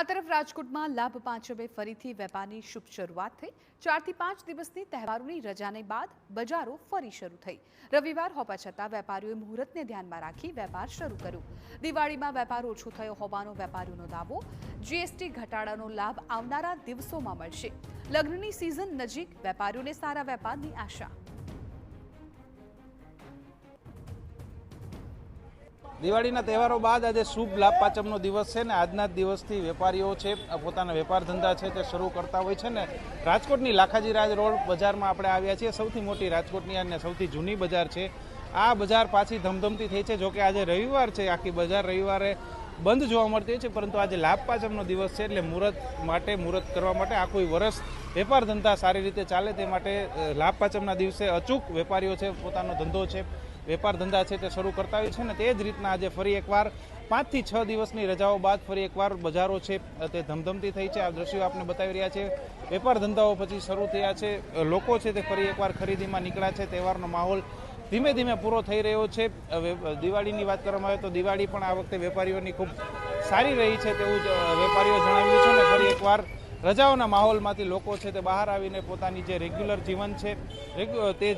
આ તરફ રાજકોટમાં લાભ પાંચમે ફરીથી વેપારની શુભ શરૂઆત થઈ। 4 થી 5 દિવસની તહેવારોની રજાને બાદ બજારો ફરી શરૂ થઈ। રવિવાર હોવા છતાં વેપારીઓએ મુહૂર્તને ધ્યાનમાં રાખી વેપાર શરૂ કર્યો। દિવાળીમાં વેપાર ઓછો થયો હોવાનો વેપારીઓનો દાવો। જીએસટી ઘટાડાનો લાભ આવનારા દિવસોમાં મળશે। લગ્નની સિઝન નજીક, વેપારીઓને સારા વેપારની આશા। દિવાળીના તહેવારો બાદ આજે શુભ લાભ પાંચમનો દિવસ છે ને આજના જ દિવસથી વેપારીઓ છે પોતાના વેપાર ધંધા છે તે શરૂ કરતા હોય છે ને રાજકોટની લાખાજી રાજ રોડ બજારમાં આપણે આવ્યા છીએ। સૌથી મોટી રાજકોટની અને સૌથી જૂની બજાર છે। આ બજાર પાછી ધમધમતી થઈ છે। જોકે આજે રવિવાર છે, આખી બજાર રવિવારે બંધ જોવા મળતી હોય છે, પરંતુ આજે લાભ પાંચમનો દિવસ છે એટલે મુહૂર્ત કરવા માટે આખું વર્ષ વેપાર ધંધા સારી રીતે ચાલે તે માટે લાભ પાંચમના દિવસે અચૂક વેપારીઓ છે પોતાનો ધંધો છે વેપાર ધંધા છે તે શરૂ કરતા હોય છે ને તે જ રીતના આજે ફરી એકવાર 5 થી 6 દિવસની રજાઓ બાદ ફરી એકવાર બજારો છે તે ધમધમતી થઈ છે। આ દ્રશ્યો આપણે બતાવી રહ્યા છે। વેપાર ધંધાઓ પછી શરૂ થયા છે, લોકો છે તે ફરી એકવાર ખરીદીમાં નીકળ્યા છે। તહેવારનો માહોલ ધીમે ધીમે પૂરો થઈ રહ્યો છે। દિવાળીની વાત કરવામાં આવે તો દિવાળી પણ આ વખતે વેપારીઓની ખૂબ સારી રહી છે તેવું વેપારીઓ જણાવ્યું છે ને ફરી એકવાર રજાઓના માહોલમાંથી લોકો છે તે બહાર આવીને પોતાની જે રેગ્યુલર જીવન છે તે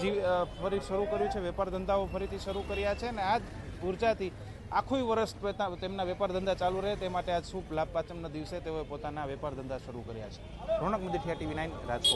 ફરી શરૂ કર્યું છે। વેપાર ધંધાઓ ફરીથી શરૂ કર્યા છે અને આ જ ઉર્જાથી આખું વર્ષ તેમના વેપાર ધંધા ચાલુ રહે તે માટે આજ શુભ લાભ પાંચમના દિવસે તેઓએ પોતાના વેપાર ધંધા શરૂ કર્યા છે। રોનક મજીઠિયા, TV9, રાજકોટ।